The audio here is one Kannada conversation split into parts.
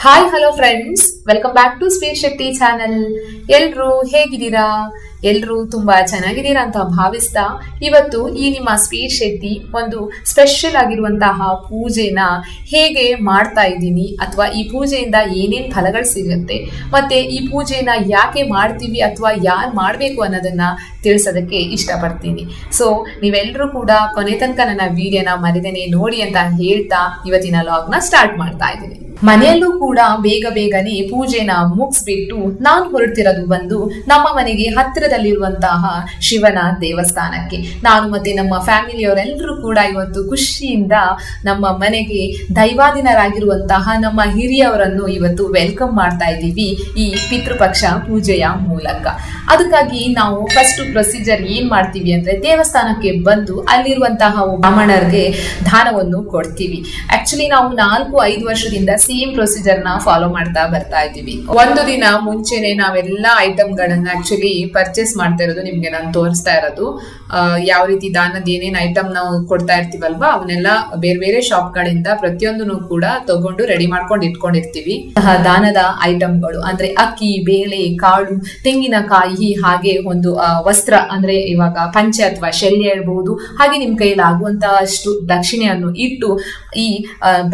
Hi hello friends, welcome back to sweet Shetty channel. ಎಲ್ರು ಹೇಗಿದ್ದೀರಾ? ಎಲ್ರು ತುಂಬಾ ಚೆನ್ನಾಗಿದ್ದೀರಾ ಅಂತ ಭಾವಿಸ್ತಾ ಇವತ್ತು ಈ ನಿಮ್ಮ ಸ್ವೀಟ್ ಶೆಟ್ಟಿ ಒಂದು ಸ್ಪೆಷಲ್ ಆಗಿರುವಂತಹ ಪೂಜೆನ ಹೇಗೆ ಮಾಡ್ತಾ ಇದ್ದೀನಿ ಅಥವಾ ಈ ಪೂಜೆಯಿಂದ ಏನೇನು ಫಲಗಳು ಸಿಗುತ್ತೆ ಮತ್ತೆ ಈ ಪೂಜೆನ ಯಾಕೆ ಮಾಡ್ತೀವಿ ಅಥವಾ ಯಾರು ಮಾಡಬೇಕು ಅನ್ನೋದನ್ನ ತಿಳಿಸೋದಕ್ಕೆ ಇಷ್ಟಪಡ್ತೀನಿ. ಸೊ ನೀವೆಲ್ಲರೂ ಕೂಡ ಕೊನೆ ತನಕ ನನ್ನ ವಿಡಿಯೋನ ಮರಿದೇನೆ ನೋಡಿ ಅಂತ ಹೇಳ್ತಾ ಇವತ್ತಿನ ಲಾಗ್ನ ಸ್ಟಾರ್ಟ್ ಮಾಡ್ತಾ ಇದ್ದೀನಿ. ಮನೆಯಲ್ಲೂ ಕೂಡ ಬೇಗ ಬೇಗನೆ ಪೂಜೆನ ಮುಗಿಸ್ಬಿಟ್ಟು ನಾನು ಹೊರಡ್ತಿರೋದು ಬಂದು ನಮ್ಮ ಮನೆಗೆ ಹತ್ತಿರದಲ್ಲಿರುವಂತಹ ಶಿವನ ದೇವಸ್ಥಾನಕ್ಕೆ. ನಾನು ಮತ್ತೆ ನಮ್ಮ ಫ್ಯಾಮಿಲಿಯವರೆಲ್ಲರೂ ಕೂಡ ಇವತ್ತು ಖುಷಿಯಿಂದ ನಮ್ಮ ಮನೆಗೆ ದೈವಾಧೀನರಾಗಿರುವಂತಹ ನಮ್ಮ ಹಿರಿಯವರನ್ನು ಇವತ್ತು ವೆಲ್ಕಮ್ ಮಾಡ್ತಾ ಇದ್ದೀವಿ ಈ ಪಿತೃಪಕ್ಷ ಪೂಜೆಯ ಮೂಲಕ. ಅದಕ್ಕಾಗಿ ನಾವು ಫಸ್ಟ್ ಪ್ರೊಸೀಜರ್ ಏನ್ ಮಾಡ್ತೀವಿ ಅಂದ್ರೆ ದೇವಸ್ಥಾನಕ್ಕೆ ಬಂದು ಅಲ್ಲಿರುವಂತಹ ಬ್ರಾಹ್ಮಣರಿಗೆ ದಾನವನ್ನು ಕೊಡ್ತೀವಿ. ಆಕ್ಚುಲಿ ನಾವು 4-5 ವರ್ಷದಿಂದ ಸೇಮ್ ಪ್ರೊಸೀಜರ್ ನ ಫಾಲೋ ಮಾಡ್ತಾ ಬರ್ತಾ ಇದ್ದೀವಿ. ಒಂದು ದಿನ ಮುಂಚೆನೆ ನಾವೆಲ್ಲ ಐಟಮ್ ಗಳನ್ನ ಆಕ್ಚುಲಿ ಪರ್ಚೇಸ್ ಮಾಡ್ತಾ ಇರೋದು ನಿಮ್ಗೆ ನಾನು ತೋರಿಸ್ತಾ ಇರೋದು. ಯಾವ ರೀತಿ ದಾನದ ಏನೇನ್ ಐಟಮ್ ನಾವು ಕೊಡ್ತಾ ಇರ್ತೀವಲ್ವಾ ಅವನ್ನೆಲ್ಲ ಬೇರೆ ಬೇರೆ ಶಾಪ್ ಗಳಿಂದ ಪ್ರತಿಯೊಂದನ್ನು ಕೂಡ ತಗೊಂಡು ರೆಡಿ ಮಾಡ್ಕೊಂಡು ಇಟ್ಕೊಂಡಿರ್ತೀವಿ. ದಾನದ ಐಟಮ್ಗಳು ಅಂದ್ರೆ ಅಕ್ಕಿ, ಬೇಳೆ, ಕಾಳು, ತೆಂಗಿನಕಾಯಿ, ಹಾಗೆ ಒಂದು ವಸ್ತ್ರ ಅಂದ್ರೆ ಇವಾಗ ಪಂಚೆ ಅಥವಾ ಶಲ್ಯ ಹೇಳ್ಬಹುದು, ಹಾಗೆ ನಿಮ್ ಕೈಯಲ್ಲಿ ಆಗುವಂತಹ ಅಷ್ಟು ದಕ್ಷಿಣೆಯನ್ನು ಇಟ್ಟು ಈ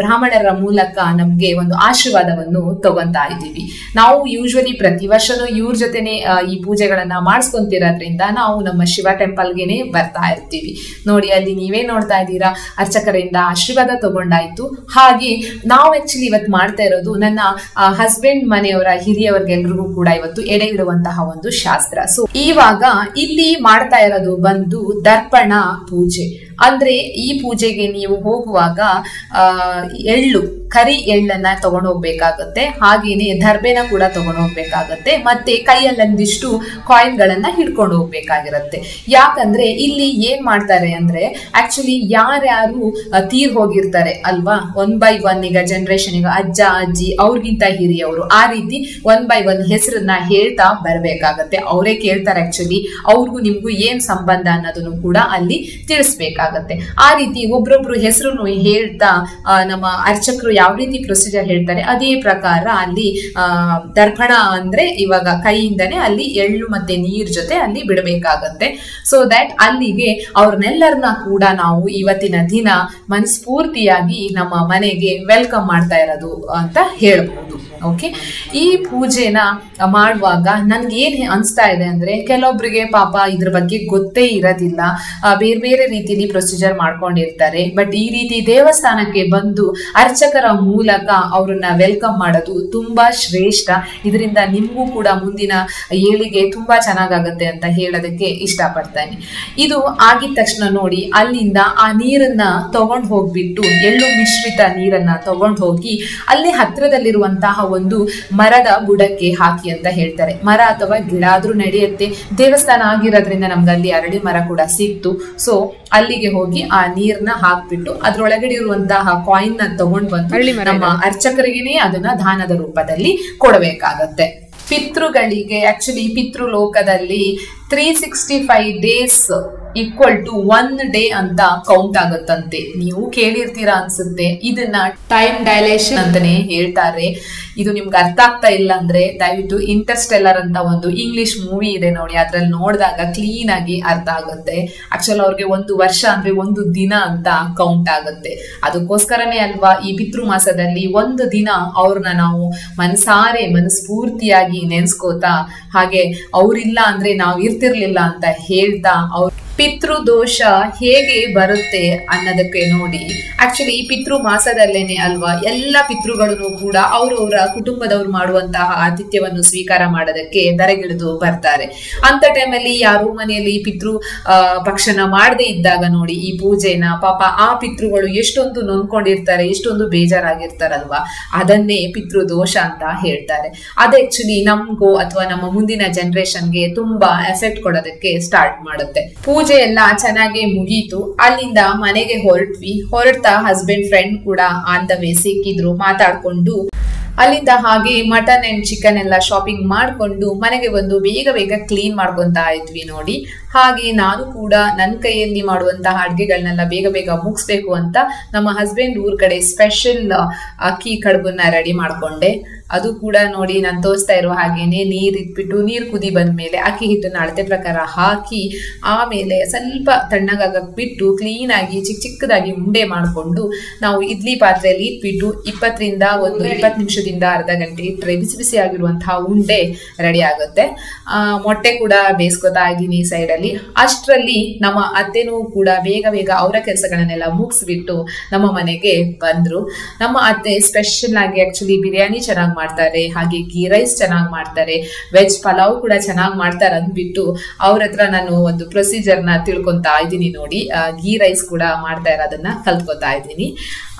ಬ್ರಾಹ್ಮಣರ ಮೂಲಕ ನಮ್ಗೆ ಒಂದು ಆಶೀರ್ವಾದವನ್ನು ತಗೊಂತಾ ಇದ್ದೀವಿ. ನಾವು ಯೂಶುವಲಿ ಪ್ರತಿ ವರ್ಷನೂ ಇವ್ರ ಜೊತೆನೆ ಈ ಪೂಜೆಗಳನ್ನ ಮಾಡಿಸ್ಕೊಂತಿರೋದ್ರಿಂದ ನಾವು ನಮ್ಮ ಶಿವ ಟೆಂಪಲ್ಗೆನೆ ಬರ್ತಾ ಇರ್ತೀವಿ. ನೋಡಿ ಅಲ್ಲಿ ನೀವೇ ನೋಡ್ತಾ ಇದ್ದೀರಾ, ಅರ್ಚಕರಿಂದ ಆಶೀರ್ವಾದ ತಗೊಂಡಾಯ್ತು. ಹಾಗೆ ನಾವು ಆಕ್ಚುಲಿ ಇವತ್ತು ಮಾಡ್ತಾ ಇರೋದು ನನ್ನ ಹಸ್ಬೆಂಡ್ ಮನೆಯವರ ಹಿರಿಯವರಿಗೆಲ್ರಿಗೂ ಕೂಡ ಇವತ್ತು ಎಡೆ ಇಡುವಂತಹ ಒಂದು ಶಾಸ್ತ್ರ. ಸೊ ಇವಾಗ ಇಲ್ಲಿ ಮಾಡ್ತಾ ಇರೋದು ಬಂದು ದರ್ಪಣ ಪೂಜೆ. ಅಂದ್ರೆ ಈ ಪೂಜೆಗೆ ನೀವು ಹೋಗುವಾಗ ಎಳ್ಳು, ಕರಿ ಎಳ್ಳನ್ನ ತಗೊಂಡು ಹೋಗ್ಬೇಕಾಗತ್ತೆ, ಹಾಗೇನೆ ದರ್ಬೆನ ಕೂಡ ತಗೊಂಡು ಹೋಗ್ಬೇಕಾಗತ್ತೆ, ಮತ್ತೆ ಕೈಯಲ್ಲೊಂದಿಷ್ಟು ಕಾಯಿನ್ ಗಳನ್ನ ಹಿಡ್ಕೊಂಡು ಹೋಗ್ಬೇಕಾಗಿರತ್ತೆ. ಯಾಕಂದ್ರೆ ಇಲ್ಲಿ ಏನ್ ಮಾಡ್ತಾರೆ ಅಂದ್ರೆ ಆಕ್ಚುಲಿ ಯಾರ್ಯಾರು ತೀರ್ ಹೋಗಿರ್ತಾರೆ ಅಲ್ವಾ, 1 by 1 ಈಗ ಜನರೇಷನ್, ಈಗ ಅಜ್ಜ ಅಜ್ಜಿ ಅವ್ರಿಗಿಂತ ಹಿರಿಯವರು, ಆ ರೀತಿ 1 by 1 ಹೆಸರನ್ನ ಹೇಳ್ತಾ ಬರ್ಬೇಕಾಗತ್ತೆ. ಅವರೇ ಕೇಳ್ತಾರೆ ಆಕ್ಚುಲಿ, ಅವ್ರಿಗೂ ನಿಮ್ಗೂ ಏನ್ ಸಂಬಂಧ ಅನ್ನೋದನ್ನು ಕೂಡ ಅಲ್ಲಿ ತಿಳಿಸ್ಬೇಕಾಗತ್ತೆ. ಆ ರೀತಿ ಒಬ್ರೊಬ್ರು ಹೆಸರು ಹೇಳ್ತಾ ನಮ್ಮ ಅರ್ಚಕರು ಯಾವ ರೀತಿ ಪ್ರೊಸೀಜರ್ ಹೇಳ್ತಾರೆ ಅದೇ ಪ್ರಕಾರ ಅಲ್ಲಿ ದರ್ಪಣ ಅಂದ್ರೆ ಇವಾಗ ಕೈಯಿಂದನೇ ಅಲ್ಲಿ ಎಳ್ಳು ಮತ್ತೆ ನೀರ್ ಜೊತೆ ಅಲ್ಲಿ ಬಿಡಬೇಕಾಗತ್ತೆ. ಸೊ ದಟ್ ಅಲ್ಲಿಗೆ ಅವ್ರನ್ನೆಲ್ಲರನ್ನ ಕೂಡ ನಾವು ಇವತ್ತಿನ ದಿನ ಮನಸ್ಫೂರ್ತಿಯಾಗಿ ನಮ್ಮ ಮನೆಗೆ ವೆಲ್ಕಮ್ ಮಾಡ್ತಾ ಇರೋದು ಅಂತ ಹೇಳ್ಬಹುದು. ಓಕೆ, ಈ ಪೂಜೆನ ಮಾಡುವಾಗ ನನ್ಗೆ ಏನ್ ಅನ್ಸ್ತಾ ಇದೆ ಅಂದ್ರೆ ಕೆಲವೊಬ್ರಿಗೆ ಪಾಪ ಇದ್ರ ಬಗ್ಗೆ ಗೊತ್ತೇ ಇರೋದಿಲ್ಲ, ಬೇರೆ ಬೇರೆ ರೀತಿಲಿ ಪ್ರೊಸೀಜರ್ ಮಾಡ್ಕೊಂಡಿರ್ತಾರೆ. ಬಟ್ ಈ ರೀತಿ ದೇವಸ್ಥಾನಕ್ಕೆ ಬಂದು ಅರ್ಚಕರ ಮೂಲಕ ಅವ್ರನ್ನ ವೆಲ್ಕಮ್ ಮಾಡೋದು ತುಂಬಾ ಶ್ರೇಷ್ಠ. ಇದರಿಂದ ನಿಮ್ಗೂ ಕೂಡ ಮುಂದಿನ ಏಳಿಗೆ ತುಂಬಾ ಚೆನ್ನಾಗಾಗತ್ತೆ ಅಂತ ಹೇಳೋದಕ್ಕೆ ಇಷ್ಟಪಡ್ತೇನೆ. ಇದು ಆಗಿದ ತಕ್ಷಣ ನೋಡಿ ಅಲ್ಲಿಂದ ಆ ನೀರನ್ನ ತಗೊಂಡ್ ಹೋಗ್ಬಿಟ್ಟು, ಎಳ್ಳು ಮಿಶ್ರಿತ ನೀರನ್ನ ತಗೊಂಡ್ ಹೋಗಿ ಅಲ್ಲಿ ಹತ್ರದಲ್ಲಿರುವಂತಹ ಒಂದು ಮರದ ಬುಡಕ್ಕೆ ಹಾಕಿ ಅಂತ ಹೇಳ್ತಾರೆ. ಮರ ಅಥವಾ ಗಿಡ ಆದ್ರೂ ನಡೆಯುತ್ತೆ, ದೇವಸ್ಥಾನ ಆಗಿರೋದ್ರಿಂದ ನಮ್ಗೆ ಅಲ್ಲಿ ಅರಳಿ ಮರ ಕೂಡ ಸಿಕ್ತು. ಸೊ ಅಲ್ಲಿಗೆ ಹೋಗಿ ಆ ನೀರ್ನ ಹಾಕ್ಬಿಟ್ಟು ಅದ್ರೊಳಗಡೆ ಇರುವಂತಹ ಕಾಯಿನ್ ನ ತಗೊಂಡ್ ಬಂದು ನಮ್ಮ ಅರ್ಚಕರಿಗೇನೆ ಅದನ್ನ ದಾನದ ರೂಪದಲ್ಲಿ ಕೊಡಬೇಕಾಗತ್ತೆ. ಪಿತೃಗಳಿಗೆ ಆಕ್ಚುಲಿ ಪಿತೃಲೋಕದಲ್ಲಿ 365 ಡೇಸ್ ಈಕ್ವಲ್ ಟು 1 ಡೇ ಅಂತ ಕೌಂಟ್ ಆಗುತ್ತಂತೆ. ನೀವು ಕೇಳಿರ್ತೀರಾ ಅನ್ಸುತ್ತೆ, ಇದನ್ನ ಟೈಮ್ ಡೈಲೇಷನ್ ಅಂತಾನೆ ಹೇಳ್ತಾರೆ. ಇದು ನಿಮ್ಗೆ ಅರ್ಥ ಆಗ್ತಾ ಇಲ್ಲ ಅಂದ್ರೆ ದಯವಿಟ್ಟು ಇಂಟರ್ಸ್ಟೆಲ್ಲರ್ ಅಂತ ಒಂದು ಇಂಗ್ಲಿಷ್ ಮೂವಿ ಇದೆ ನೋಡಿ, ಅದ್ರಲ್ಲಿ ನೋಡಿದಾಗ ಕ್ಲೀನ್ ಆಗಿ ಅರ್ಥ ಆಗುತ್ತೆ. ಆಕ್ಚುಲ್ ಅವ್ರಿಗೆ 1 ವರ್ಷ ಅಂದ್ರೆ 1 ದಿನ ಅಂತ ಕೌಂಟ್ ಆಗುತ್ತೆ. ಅದಕ್ಕೋಸ್ಕರನೇ ಅಲ್ವಾ ಈ ಪಿತೃ ಮಾಸದಲ್ಲಿ 1 ದಿನ ಅವ್ರನ್ನ ನಾವು ಮನಸಾರೆ ಮನಸ್ಫೂರ್ತಿಯಾಗಿ ನೆನ್ಸ್ಕೋತಾ, ಹಾಗೆ ಅವ್ರಿಲ್ಲ ಅಂದ್ರೆ ನಾವ್ ಇರ್ತಿರ್ಲಿಲ್ಲ ಅಂತ ಹೇಳ್ತಾ ಅವ್ರ ಪಿತೃದೋಷ ಹೇಗೆ ಬರುತ್ತೆ ಅನ್ನೋದಕ್ಕೆ ನೋಡಿ. ಆಕ್ಚುಲಿ ಈ ಪಿತೃ ಮಾಸದಲ್ಲೇನೆ ಅಲ್ವಾ ಎಲ್ಲ ಪಿತೃಗಳನ್ನು ಕೂಡ ಅವರವರ ಕುಟುಂಬದವ್ರು ಮಾಡುವಂತಹ ಆತಿಥ್ಯವನ್ನು ಸ್ವೀಕಾರ ಮಾಡೋದಕ್ಕೆ ದರೆಗಿಳಿದು ಬರ್ತಾರೆ. ಅಂತ ಟೈಮಲ್ಲಿ ಯಾರು ಮನೆಯಲ್ಲಿ ಪಿತೃ ಪಕ್ಷನ ಮಾಡದೇ ಇದ್ದಾಗ ನೋಡಿ ಈ ಪೂಜೆನ ಪಾಪ ಆ ಪಿತೃಗಳು ಎಷ್ಟೊಂದು ನೊಂದ್ಕೊಂಡಿರ್ತಾರೆ, ಎಷ್ಟೊಂದು ಬೇಜಾರಾಗಿರ್ತಾರಲ್ವಾ, ಅದನ್ನೇ ಪಿತೃದೋಷ ಅಂತ ಹೇಳ್ತಾರೆ. ಅದು ಆಕ್ಚುಲಿ ನಮ್ಗೋ ಅಥವಾ ನಮ್ಮ ಮುಂದಿನ ಜನರೇಷನ್ಗೆ ತುಂಬಾ ಎಫೆಕ್ಟ್ ಕೊಡೋದಕ್ಕೆ ಸ್ಟಾರ್ಟ್ ಮಾಡುತ್ತೆ. ಪೂಜೆ ಎಲ್ಲ ಚೆನ್ನಾಗಿ ಮುಗೀತು, ಅಲ್ಲಿಂದ ಮನೆಗೆ ಹೊರಟ್ವಿ. ಹೊರಡ್ತಾ ಹಸ್ಬೆಂಡ್ ಫ್ರೆಂಡ್ ಕೂಡ ಆನ್ ದ ವೇ ಸಿಕ್ಕಿದ್ರು. ಮಾತಾಡ್ಕೊಂಡು ಅಲ್ಲಿಂದ ಹಾಗೆ ಮಟನ್ ಅಂಡ್ ಚಿಕನ್ ಎಲ್ಲ ಶಾಪಿಂಗ್ ಮಾಡ್ಕೊಂಡು ಮನೆಗೆ ಬಂದು ಬೇಗ ಬೇಗ ಕ್ಲೀನ್ ಮಾಡ್ಕೊಂತಾ ಇದ್ವಿ ನೋಡಿ. ಹಾಗೆ ನಾನು ಕೂಡ ನನ್ನ ಕೈಯಲ್ಲಿ ಮಾಡುವಂತಹ ಅಡ್ಗೆಗಳನ್ನೆಲ್ಲ ಬೇಗ ಬೇಗ ಮುಗಿಸ್ಬೇಕು ಅಂತ ನಮ್ಮ ಹಸ್ಬೆಂಡ್ ಊರ್ ಕಡೆ ಸ್ಪೆಷಲ್ ಅಕ್ಕಿ ಕಡುಬನ್ನ ರೆಡಿ ಮಾಡ್ಕೊಂಡೆ. ಅದು ಕೂಡ ನೋಡಿ ನಾನು ತೋರಿಸ್ತಾ ಇರೋ ಹಾಗೇನೆ ನೀರ್ ಇಟ್ಬಿಟ್ಟು ನೀರ್ ಕುದಿ ಬಂದ್ಮೇಲೆ ಅಕ್ಕಿ ಹಿಟ್ಟನ್ನ ಅಳತೆ ಪ್ರಕಾರ ಹಾಕಿ ಆಮೇಲೆ ಸ್ವಲ್ಪ ತಣ್ಣಗಾಗಕ್ ಬಿಟ್ಟು ಕ್ಲೀನ್ ಆಗಿ ಚಿಕ್ಕದಾಗಿ ಉಂಡೆ ಮಾಡಿಕೊಂಡು ನಾವು ಇಡ್ಲಿ ಪಾತ್ರೆಯಲ್ಲಿ ಇಟ್ಬಿಟ್ಟು 20 ನಿಮಿಷದಿಂದ ಅರ್ಧ ಗಂಟೆ ಇಟ್ಟರೆ ಬಿಸಿ ಬಿಸಿ ಆಗಿರುವಂತಹ ಉಂಡೆ ರೆಡಿ ಆಗುತ್ತೆ. ಮೊಟ್ಟೆ ಕೂಡ ಬೇಯಿಸ್ಕೊತಾ ಇದ್ದೀನಿ ಸೈಡಲ್ಲಿ. ಅಷ್ಟರಲ್ಲಿ ನಮ್ಮ ಅತ್ತೆನೂ ಕೂಡ ಬೇಗ ಬೇಗ ಅವರ ಕೆಲಸಗಳನ್ನೆಲ್ಲ ಮುಗಿಸ್ಬಿಟ್ಟು ನಮ್ಮ ಮನೆಗೆ ಬಂದ್ರು. ನಮ್ಮ ಅತ್ತೆ ಸ್ಪೆಷಲ್ ಆಗಿ ಆಕ್ಚುಲಿ ಬಿರಿಯಾನಿ ಚೆನ್ನಾಗಿ ಮಾಡ್ತಾರೆ, ಹಾಗೆ ಗೀ ರೈಸ್ ಚೆನ್ನಾಗಿ ಮಾಡ್ತಾರೆ, ವೆಜ್ ಪಲಾವ್ ಕೂಡ ಚೆನ್ನಾಗಿ ಮಾಡ್ತಾರೆ ಅಂದ್ಬಿಟ್ಟು ಅವ್ರ ಹತ್ರ ನಾನು ಒಂದು ಪ್ರೊಸೀಜರ್ನ ತಿಳ್ಕೊತಾ ಇದ್ದೀನಿ ನೋಡಿ. ಗೀ ರೈಸ್ ಕೂಡ ಮಾಡ್ತಾ ಇರೋದನ್ನ ಕಲ್ತ್ಕೊತಾ ಇದ್ದೀನಿ.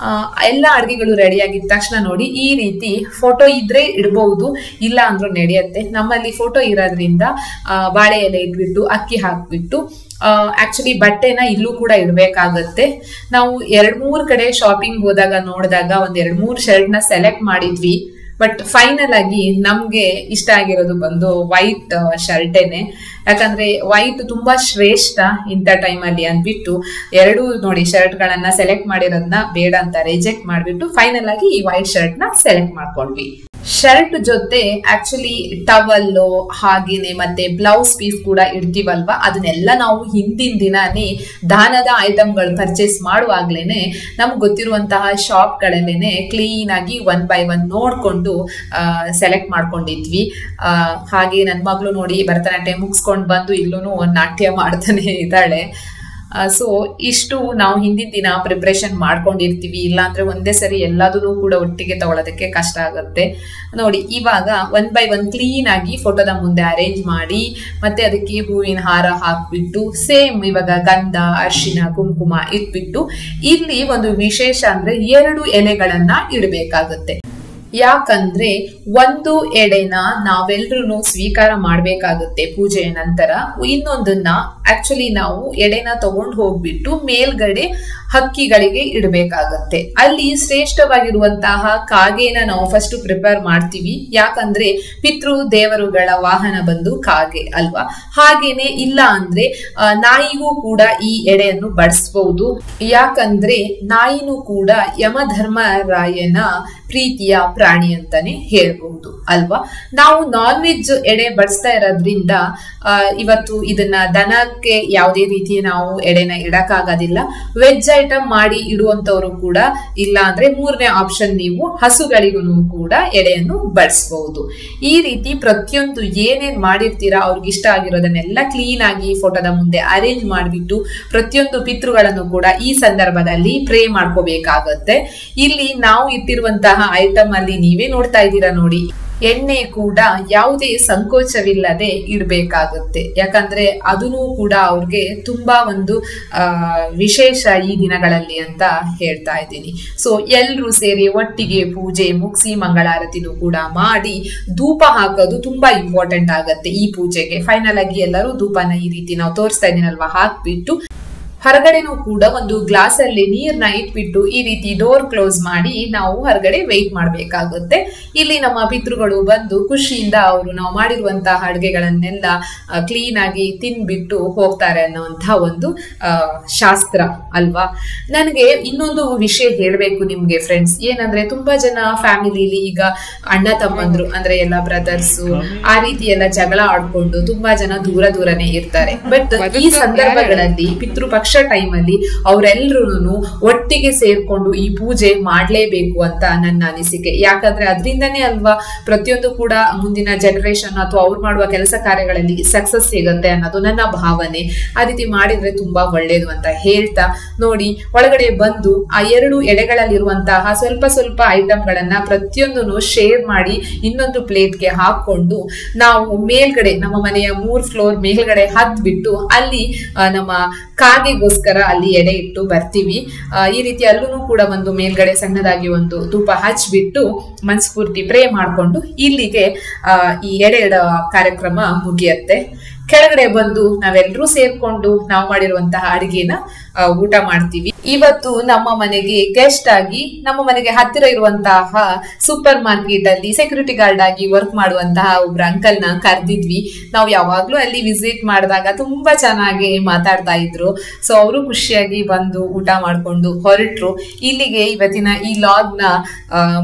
ಎಲ್ಲ ಅಡುಗೆಗಳು ರೆಡಿ ಆಗಿದ ತಕ್ಷಣ ನೋಡಿ ಈ ರೀತಿ ಫೋಟೋ ಇದ್ರೆ ಇಡಬಹುದು, ಇಲ್ಲ ಅಂದ್ರೂ ನಡೆಯುತ್ತೆ. ನಮ್ಮಲ್ಲಿ ಫೋಟೋ ಇರೋದ್ರಿಂದ ಬಾಳೆ ಎಲೆ ಇಟ್ಬಿಟ್ಟು ಅಕ್ಕಿ ಹಾಕ್ಬಿಟ್ಟು ಆಕ್ಚುಲಿ ಬಟ್ಟೆನ ಇಲ್ಲೂ ಕೂಡ ಇಡ್ಬೇಕಾಗತ್ತೆ. ನಾವು 2-3 ಕಡೆ ಶಾಪಿಂಗ್ ಹೋದಾಗ ನೋಡಿದಾಗ ಒಂದ್ 2-3 ಶರ್ಟ್ ನ ಸೆಲೆಕ್ಟ್ ಮಾಡಿದ್ವಿ. ಬಟ್ ಫೈನಲ್ ಆಗಿ ನಮ್ಗೆ ಇಷ್ಟ ಆಗಿರೋದು ಬಂದು ವೈಟ್ ಶರ್ಟೇನೆ. ಯಾಕಂದ್ರೆ ವೈಟ್ ತುಂಬಾ ಶ್ರೇಷ್ಠ ಇಂಥ ಟೈಮಲ್ಲಿ ಅಂದ್ಬಿಟ್ಟು 2 ನೋಡಿ ಶರ್ಟ್ ಗಳನ್ನ ಸೆಲೆಕ್ಟ್ ಮಾಡಿರೋದನ್ನ ಬೇಡ ಅಂತ ರಿಜೆಕ್ಟ್ ಮಾಡ್ಬಿಟ್ಟು ಫೈನಲ್ ಆಗಿ ಈ ವೈಟ್ ಶರ್ಟ್ ನ ಸೆಲೆಕ್ಟ್ ಮಾಡ್ಕೊಂಡ್ವಿ. ಶರ್ಟ್ ಜೊತೆ ಆಕ್ಚುಲಿ ಟವಲ್ಲು ಹಾಗೇನೆ ಮತ್ತೆ ಬ್ಲೌಸ್ ಪೀಸ್ ಕೂಡ ಇಡ್ತೀವಲ್ವಾ, ಅದನ್ನೆಲ್ಲ ನಾವು ಹಿಂದಿನ ದಿನಾನೇ ದಾನದ ಐಟಮ್ಗಳು ಪರ್ಚೇಸ್ ಮಾಡುವಾಗ್ಲೇನೆ ನಮ್ಗೆ ಗೊತ್ತಿರುವಂತಹ ಶಾಪ್ಗಳಲ್ಲೇನೆ ಕ್ಲೀನ್ ಆಗಿ 1 by 1 ನೋಡ್ಕೊಂಡು ಸೆಲೆಕ್ಟ್ ಮಾಡ್ಕೊಂಡಿದ್ವಿ. ಹಾಗೆ ನನ್ನ ಮಗಳು ನೋಡಿ ಭರತನಾಟ್ಯ ಮುಗಿಸ್ಕೊಂಡು ಬಂದು ಇಲ್ಲೂ ನಾಟ್ಯ ಮಾಡ್ತಾನೆ ಇದ್ದಾಳೆ. ಸೊ ಇಷ್ಟು ನಾವು ಹಿಂದಿನ ದಿನ ಪ್ರಿಪ್ರೇಷನ್ ಮಾಡ್ಕೊಂಡಿರ್ತೀವಿ. ಇಲ್ಲಾಂದ್ರೆ ಒಂದೇ ಸರಿ ಎಲ್ಲದೂ ಕೂಡ ಒಟ್ಟಿಗೆ ತಗೊಳ್ಳೋದಕ್ಕೆ ಕಷ್ಟ ಆಗುತ್ತೆ ನೋಡಿ. ಇವಾಗ 1 by 1 ಕ್ಲೀನ್ ಆಗಿ ಫೋಟೋದ ಮುಂದೆ ಅರೇಂಜ್ ಮಾಡಿ ಮತ್ತೆ ಅದಕ್ಕೆ ಹೂವಿನ ಹಾರ ಹಾಕ್ಬಿಟ್ಟು ಸೇಮ್ ಇವಾಗ ಗಂಧ ಅರಿಶಿನ ಕುಂಕುಮ ಇಟ್ಬಿಟ್ಟು ಇಲ್ಲಿ ಒಂದು ವಿಶೇಷ ಅಂದ್ರೆ 2 ಎಲೆಗಳನ್ನ ಇಡಬೇಕಾಗುತ್ತೆ. ಯಾಕಂದ್ರೆ ಒಂದು ಎಡೆನ ನಾವೆಲ್ರೂ ಸ್ವೀಕಾರ ಮಾಡ್ಬೇಕಾಗುತ್ತೆ ಪೂಜೆಯ ನಂತರ. ಇನ್ನೊಂದನ್ನ ಆಕ್ಚುಲಿ ನಾವು ಎಡೆನ ತಗೊಂಡು ಹೋಗ್ಬಿಟ್ಟು ಮೇಲ್ಗಡೆ ಹಕ್ಕಿಗಳಿಗೆ ಇಡಬೇಕಾಗತ್ತೆ. ಅಲ್ಲಿ ಶ್ರೇಷ್ಠವಾಗಿರುವಂತಹ ಕಾಗೆನ ನಾವು ಫಸ್ಟ್ ಪ್ರಿಪೇರ್ ಮಾಡ್ತೀವಿ. ಯಾಕಂದ್ರೆ ಪಿತೃ ದೇವರುಗಳ ವಾಹನ ಬಂದು ಕಾಗೆ ಅಲ್ವಾ. ಹಾಗೇನೆ ಇಲ್ಲ ಅಂದ್ರೆ ನಾಯಿಗೂ ಕೂಡ ಈ ಎಡೆಯನ್ನು ಬಡಿಸಬಹುದು. ಯಾಕಂದ್ರೆ ನಾಯಿನೂ ಕೂಡ ಯಮಧರ್ಮರಾಯನ ಪ್ರೀತಿಯ ಪ್ರಾಣಿ ಅಂತಾನೆ ಹೇಳ್ಬಹುದು ಅಲ್ವಾ. ನಾವು ನಾನ್ ವೆಜ್ ಎಡೆ ಬಡಿಸ್ತಾ ಇರೋದ್ರಿಂದ ಇವತ್ತು ಇದನ್ನ ದನಕ್ಕೆ ಯಾವುದೇ ರೀತಿ ನಾವು ಎಡೆನ ಇಡಕ್ಕಾಗೋದಿಲ್ಲ. ವೆಜ್ ಐಟಮ್ ಮಾಡಿ ಇಡುವಂತವ್ರು ಕೂಡ ಇಲ್ಲ ಅಂದ್ರೆ 3ನೇ ಆಪ್ಷನ್ ನೀವು ಹಸುಗಳಿಗೂ ಕೂಡ ಎಡೆಯನ್ನು ಬಡಿಸಬಹುದು. ಈ ರೀತಿ ಪ್ರತಿಯೊಂದು ಏನೇನ್ ಮಾಡಿರ್ತೀರಾ ಅವ್ರಿಗೆ ಇಷ್ಟ ಆಗಿರೋದನ್ನೆಲ್ಲ ಕ್ಲೀನ್ ಆಗಿ ಫೋಟೋದ ಮುಂದೆ ಅರೇಂಜ್ ಮಾಡಿಬಿಟ್ಟು ಪ್ರತಿಯೊಂದು ಪಿತೃಗಳನ್ನು ಕೂಡ ಈ ಸಂದರ್ಭದಲ್ಲಿ ಪ್ರೇ ಮಾಡ್ಕೋಬೇಕಾಗತ್ತೆ. ಇಲ್ಲಿ ನಾವು ಇಟ್ಟಿರುವಂತಹ ಐಟಮ್ ಅಲ್ಲಿ ನೀವೇ ನೋಡ್ತಾ ಇದ್ದೀರಾ ನೋಡಿ, ಎಣ್ಣೆ ಕೂಡ ಯಾವುದೇ ಸಂಕೋಚವಿಲ್ಲದೆ ಇಡಬೇಕಾಗುತ್ತೆ. ಯಾಕಂದ್ರೆ ಅದನ್ನು ಕೂಡ ಅವ್ರಿಗೆ ತುಂಬಾ ಒಂದು ವಿಶೇಷ ಈ ದಿನಗಳಲ್ಲಿ ಅಂತ ಹೇಳ್ತಾ ಇದ್ದೀನಿ. ಸೊ ಎಲ್ರೂ ಸೇರಿ ಒಟ್ಟಿಗೆ ಪೂಜೆ ಮುಗಿಸಿ ಮಂಗಳಾರತಿನೂ ಕೂಡ ಮಾಡಿ ಧೂಪ ಹಾಕೋದು ತುಂಬಾ ಇಂಪಾರ್ಟೆಂಟ್ ಆಗತ್ತೆ ಈ ಪೂಜೆಗೆ. ಫೈನಲ್ ಆಗಿ ಎಲ್ಲರೂ ಧೂಪನ ಈ ರೀತಿ ನಾವು ತೋರಿಸ್ತಾ ಇದೀನಲ್ವಾ ಹಾಕ್ಬಿಟ್ಟು ಹೊರಗಡೆನೂ ಕೂಡ ಒಂದು ಗ್ಲಾಸ್ ಅಲ್ಲಿ ನೀರ್ನ ಇಟ್ಬಿಟ್ಟು ಈ ರೀತಿ ಡೋರ್ ಕ್ಲೋಸ್ ಮಾಡಿ ನಾವು ಹೊರಗಡೆ ವೆಯ್ಟ್ ಮಾಡ್ಬೇಕಾಗುತ್ತೆ. ಇಲ್ಲಿ ನಮ್ಮ ಪಿತೃಗಳು ಬಂದು ಖುಷಿಯಿಂದ ಅವರು ನಾವು ಮಾಡಿರುವಂತಹ ಅಡುಗೆಗಳನ್ನೆಲ್ಲ ಕ್ಲೀನ್ ಆಗಿ ತಿನ್ಬಿಟ್ಟು ಹೋಗ್ತಾರೆ ಅನ್ನೋಂತಹ ಒಂದು ಶಾಸ್ತ್ರ ಅಲ್ವಾ. ನನಗೆ ಇನ್ನೊಂದು ವಿಷಯ ಹೇಳ್ಬೇಕು ನಿಮ್ಗೆ ಫ್ರೆಂಡ್ಸ್, ಏನಂದ್ರೆ ತುಂಬಾ ಜನ ಫ್ಯಾಮಿಲಿಲಿ ಈಗ ಅಣ್ಣ ತಮ್ಮಂದ್ರು ಅಂದ್ರೆ ಎಲ್ಲ ಬ್ರದರ್ಸು ಆ ರೀತಿ ಎಲ್ಲ ಜಗಳ ಆಡ್ಕೊಂಡು ತುಂಬಾ ಜನ ದೂರನೇ ಇರ್ತಾರೆ. ಬಟ್ ಈ ಸಂದರ್ಭಗಳಲ್ಲಿ ಪಿತೃಪಕ್ಷ ಟೈಮ್ ಅಲ್ಲಿ ಅವರೆಲ್ಲರೂ ಒಟ್ಟಿಗೆ ಸೇರ್ಕೊಂಡು ಈ ಪೂಜೆ ಮಾಡ್ಲೇಬೇಕು ಅಂತ ನನ್ನ ಅನಿಸಿಕೆ. ಯಾಕಂದ್ರೆ ಅದರಿಂದನೇ ಅಲ್ವಾ ಪ್ರತಿಯೊಂದು ಕೂಡ ಮುಂದಿನ ಜನರೇಷನ್ ಅಥವಾ ಅವ್ರು ಮಾಡುವ ಕೆಲಸ ಕಾರ್ಯಗಳಲ್ಲಿ ಸಕ್ಸಸ್ ಸಿಗುತ್ತೆ ಅನ್ನೋದು ನನ್ನ ಭಾವನೆ. ಆ ರೀತಿ ಮಾಡಿದ್ರೆ ತುಂಬಾ ಒಳ್ಳೇದು ಅಂತ ಹೇಳ್ತಾ ನೋಡಿ ಒಳಗಡೆ ಬಂದು ಆ 2 ಎಡೆಗಳಲ್ಲಿರುವಂತಹ ಸ್ವಲ್ಪ ಐಟಮ್ಗಳನ್ನ ಪ್ರತಿಯೊಂದನ್ನು ಶೇರ್ ಮಾಡಿ ಇನ್ನೊಂದು ಪ್ಲೇಟ್ಗೆ ಹಾಕೊಂಡು ನಾವು ಮೇಲ್ಗಡೆ ನಮ್ಮ ಮನೆಯ 3 ಫ್ಲೋರ್ ಮೇಲ್ಗಡೆ ಹತ್ಬಿಟ್ಟು ಅಲ್ಲಿ ನಮ್ಮ ಕಾಗೆಗೋಸ್ಕರ ಅಲ್ಲಿ ಎಡೆ ಇಟ್ಟು ಬರ್ತೀವಿ. ಈ ರೀತಿ ಅಲ್ಲೂ ಕೂಡ ಒಂದು ಮೇಲ್ಗಡೆ ಸಣ್ಣದಾಗಿ ಒಂದು ಧೂಪ ಹಚ್ಬಿಟ್ಟು ಮನಸ್ಫೂರ್ತಿ ಪ್ರೇ ಮಾಡ್ಕೊಂಡು ಇಲ್ಲಿಗೆ ಈ ಎಡೆ ಕಾರ್ಯಕ್ರಮ ಮುಗಿಯತ್ತೆ. ಕೆಳಗಡೆ ಬಂದು ನಾವೆಲ್ಲರೂ ಸೇರ್ಕೊಂಡು ನಾವು ಮಾಡಿರುವಂತಹ ಅಡಿಗೆನ ಊಟ ಮಾಡ್ತೀವಿ. ಇವತ್ತು ನಮ್ಮ ಮನೆಗೆ ಗೆಸ್ಟ್ ಆಗಿ ನಮ್ಮ ಮನೆಗೆ ಹತ್ತಿರ ಇರುವಂತಹ ಸೂಪರ್ ಮಾರ್ಕೆಟ್ ಅಲ್ಲಿ ಸೆಕ್ಯೂರಿಟಿ ಗಾರ್ಡ್ ಆಗಿ ವರ್ಕ್ ಮಾಡುವಂತಹ ಒಬ್ರು ಅಂಕಲ್ ನ ಕರೆದಿದ್ವಿ. ನಾವು ಯಾವಾಗ್ಲೂ ಅಲ್ಲಿ ವಿಸಿಟ್ ಮಾಡಿದಾಗ ತುಂಬಾ ಚೆನ್ನಾಗಿ ಮಾತಾಡ್ತಾ ಇದ್ರು. ಸೊ ಅವರು ಖುಷಿಯಾಗಿ ಬಂದು ಊಟ ಮಾಡ್ಕೊಂಡು ಹೊರಟ್ರು. ಇಲ್ಲಿಗೆ ಇವತ್ತಿನ ಈ ಲಾಗ್ ನ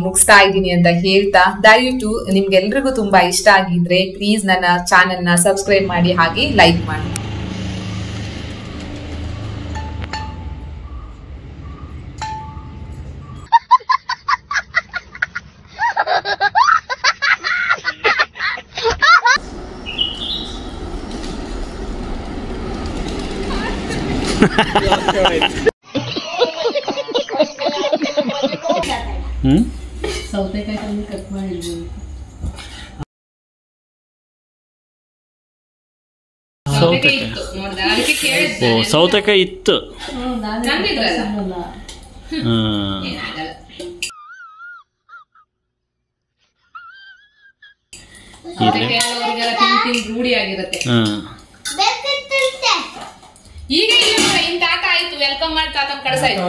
ಮುಗಿಸ್ತಾ ಇದ್ದೀನಿ ಅಂತ ಹೇಳ್ತಾ, ದಯವಿಟ್ಟು ನಿಮ್ಗೆಲ್ರಿಗೂ ತುಂಬಾ ಇಷ್ಟ ಆಗಿದ್ರೆ ಪ್ಲೀಸ್ ನನ್ನ ಚಾನೆಲ್ ನ ಸಬ್ಸ್ಕ್ರೈಬ್ ಮಾಡಿ, ಹಾಗೆ ಲೈಕ್ ಮಾಡಿ. ಸೌತೆಕಾಯಿ ಕಟ್ ಮಾಡಿದ್ವಿ. ಸೌತೆಕಾಯಿ ಇತ್ತು. ರೂಢಿ ಆಗಿರುತ್ತೆ. ಈಗ ಇಂತ ಆಟ ಆಯ್ತು, ವೆಲ್ಕಮ್ ಮಾಡಿ ತಾತನ್ ಕಳ್ಸಾಯ್ತು.